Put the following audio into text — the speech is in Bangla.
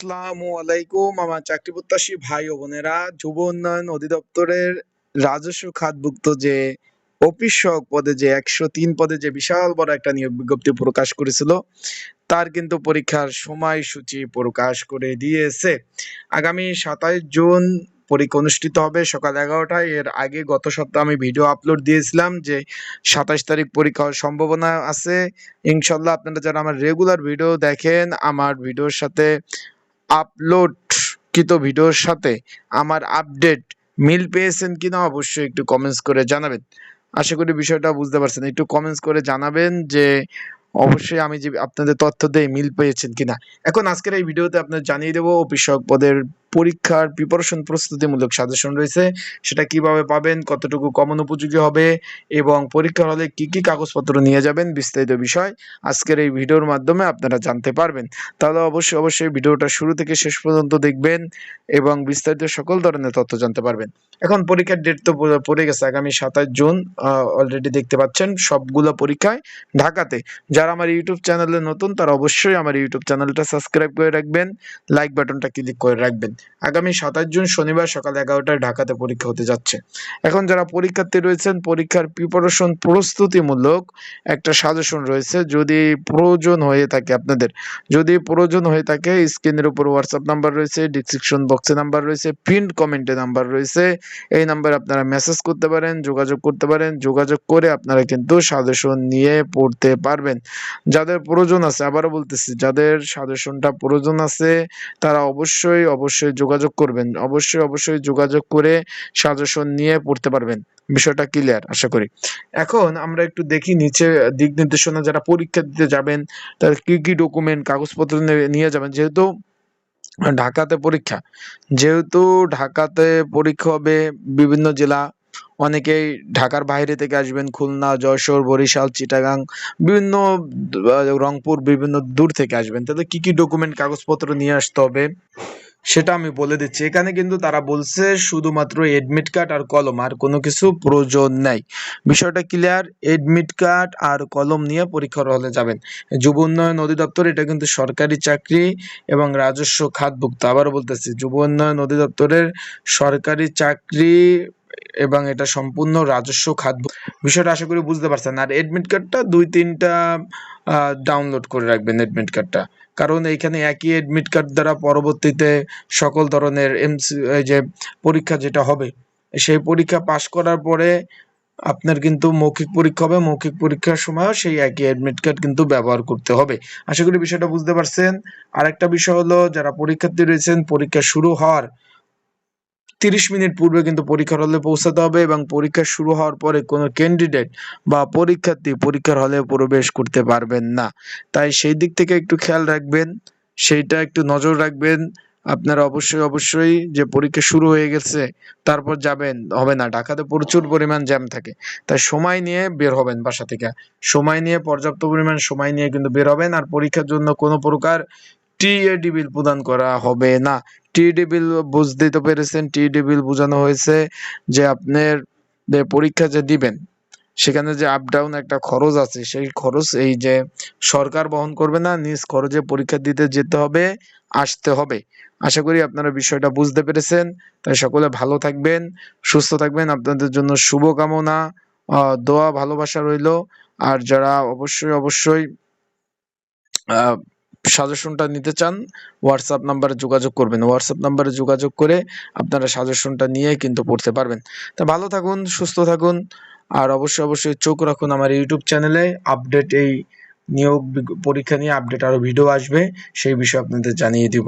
আসসালামু আলাইকুম আমার চাকরি প্রত্যাশী ভাই ও বোনেরা। যুব উন্নয়ন অধিদপ্তরের রাজস্ব খাতভুক্ত যে অফিস সহায়ক পদে যে 103 পদে যে বিশাল বড় একটা নিয়োগ বিজ্ঞপ্তি প্রকাশ করেছিল, তার কিন্তু পরীক্ষার সময়সূচি প্রকাশ করে দিয়েছে। আগামী 27 জুন পরীক্ষা অনুষ্ঠিত হবে সকাল 11টায়। এর আগে গত সপ্তাহে আমি ভিডিও আপলোড দিয়েছিলাম যে 27 তারিখ পরীক্ষা হওয়ার সম্ভাবনা আছে। ইনশাল্লাহ আপনারা যারা আমার রেগুলার ভিডিও দেখেন, আমার ভিডিওর সাথে আপলোডকৃত ভিডিওর সাথে আমার আপডেট মিল পেয়েছেন কিনা অবশ্যই একটু কমেন্টস করে জানাবেন। আশা করি বিষয়টা বুঝতে পারছেন। একটু কমেন্টস করে জানাবেন যে অবশ্যই আমি যে আপনাদের তথ্য দেই মিল পেয়েছেন কিনা। এখন আজকের এই ভিডিওতে আপনাদের জানিয়ে দেবো অফিস সহায়ক পদের পরীক্ষার প্রিপারেশন প্রস্তুতিমূলক সাজেশন রয়েছে, সেটা কিভাবে পাবেন, কতটুকু কমন উপযোগী হবে এবং পরীক্ষার হলে কি কি কাগজপত্র নিয়ে যাবেন, বিস্তারিত বিষয় আজকের এই ভিডিওর মাধ্যমে আপনারা জানতে পারবেন। তাহলে অবশ্যই ভিডিওটা শুরু থেকে শেষ পর্যন্ত দেখবেন এবং বিস্তারিত সকল ধরনের তথ্য জানতে পারবেন। এখন পরীক্ষার ডেট তো পড়ে গেছে, আগামী 27 জুন। অলরেডি দেখতে পাচ্ছেন সবগুলো পরীক্ষায় ঢাকাতে। যারা আমার ইউটিউব চ্যানেলে নতুন তারা অবশ্যই আমার ইউটিউব চ্যানেলটা সাবস্ক্রাইব করে রাখবেন, লাইক বাটনটা ক্লিক করে রাখবেন। আগামী 27 জুন শনিবার সকাল 11টায় ঢাকাতে পরীক্ষা হতে যাচ্ছে। এখন যারা পরীক্ষার্থী রয়েছেন, পরীক্ষার প্রিপারেশন প্রস্তুতিমূলক একটা সাজেশন রয়েছে। যদি প্রয়োজন হয়ে থাকে আপনাদের, যদি প্রয়োজন হয়ে থাকে, স্ক্রিনের উপর হোয়াটসঅ্যাপ নাম্বার রয়েছে, ডিসক্রিপশন বক্সে নাম্বার রয়েছে, পিন কমেন্টে নাম্বার রয়েছে। এই নাম্বারে আপনারা মেসেজ করতে পারেন, যোগাযোগ করতে পারেন। যোগাযোগ করে আপনারা কিন্তু সাজেশন নিয়ে পড়তে পারবেন। যাদের প্রয়োজন আছে, আবারও বলতেছি, যাদের সাজেশনটা প্রয়োজন আছে তারা অবশ্যই যোগাযোগ করবেন। অবশ্যই যোগাযোগ করে সাজেশন নিয়ে পড়তে পারবেন। বিষয়টা ক্লিয়ার আশা করি। এখন আমরা একটু দেখি নিচে দিক নির্দেশনা, যারা পরীক্ষা দিতে যাবেন তাদের কি কি ডকুমেন্ট কাগজপত্র নিয়ে যাবেন। যেহেতু ঢাকাতে পরীক্ষা হবে, বিভিন্ন জেলা, অনেকেই ঢাকার বাইরে থেকে আসবেন, খুলনা, যশোর, বরিশাল, চিটাগাং, বিভিন্ন রংপুর, বিভিন্ন দূর থেকে আসবেন। তাদের কি কি ডকুমেন্ট কাগজপত্র নিয়ে আসতে হবে সেটা আমি বলে দিচ্ছি। এখানে কিন্তু তারা বলছে শুধুমাত্র এডমিট কার্ড আর কলম, আর কোনো কিছু প্রয়োজন নাই। বিষয়টা ক্লিয়ার। এডমিট কার্ড আর কলম নিয়ে পরীক্ষার হলে যাবেন। যুব উন্নয়ন অধিদপ্তর, এটা কিন্তু সরকারি চাকরি এবং রাজস্ব খাতভুক্ত। আবারও বলতেছি, যুব উন্নয়ন অধিদপ্তরের সরকারি চাকরি এবং এটা সম্পূর্ণ রাজস্ব খাত। বিষয়টা আশা করি বুঝতে পারছেন। আর এডমিট কার্ডটা 2-3টা ডাউনলোড করে রাখবেন এডমিট কার্ডটা, কারণ এইখানে একই এডমিট কার্ড দ্বারা পরবর্তীতে সকল ধরনের এই যে পরীক্ষা যেটা হবে, সেই পরীক্ষা পাশ করার পরে আপনার কিন্তু মৌখিক পরীক্ষা হবে। মৌখিক পরীক্ষার সময়ও সেই একই অ্যাডমিট কার্ড কিন্তু ব্যবহার করতে হবে। আশা করি বিষয়টা বুঝতে পারছেন। আরেকটা বিষয় হলো, যারা পরীক্ষার্থী রয়েছেন, পরীক্ষা শুরু হওয়ার 30 মিনিট পূর্বে কিন্তু পরীক্ষার হলে পৌঁছাতে হবে এবং পরীক্ষা শুরু হওয়ার পরে কোনো ক্যান্ডিডেট বা পরীক্ষার্থী পরীক্ষার হলে প্রবেশ করতে পারবেন না। তাই সেই দিক থেকে একটু খেয়াল রাখবেন, সেইটা একটু নজর রাখবেন। আপনারা অবশ্যই যে পরীক্ষা শুরু হয়ে গেছে তারপর যাবেন হবে না। ঢাকাতে প্রচুর পরিমাণ জ্যাম থাকে, তাই সময় নিয়ে বের হবেন বাসা থেকে। সময় নিয়ে, পর্যাপ্ত পরিমাণ সময় নিয়ে কিন্তু বের হবেন। আর পরীক্ষার জন্য কোনো প্রকার টিএডি বিল প্রদান করা হবে না। টিএডি বিল বুঝতেই তো পেরেছেন। টিএডি বিল বোঝানো হয়েছে যে আপনার পরীক্ষা যে দিবেন সেখানে যে আপ ডাউন একটা খরচ আছে, সেই খরচ এই যে সরকার বহন করবে না, নিজ খরচে পরীক্ষা দিতে যেতে হবে, আসতে হবে। আশা করি আপনারা বিষয়টা বুঝতে পেরেছেন। তাই সকলে ভালো থাকবেন, সুস্থ থাকবেন। আপনাদের জন্য শুভকামনা, দোয়া, ভালোবাসা রইল। আর যারা অবশ্যই সাজেশনটা নিতে চান, হোয়াটসঅ্যাপ নাম্বারে যোগাযোগ করবেন। হোয়াটসঅ্যাপ নাম্বারে যোগাযোগ করে আপনারা সাজেশনটা নিয়ে কিন্তু পড়তে পারবেন। তা ভালো থাকুন, সুস্থ থাকুন। আর অবশ্যই চোখ রাখুন আমার ইউটিউব চ্যানেলে। আপডেট এই নিয়োগ পরীক্ষা নিয়ে আপডেট আরো ভিডিও আসবে, সেই বিষয়ে আপনাদের জানিয়ে দিব।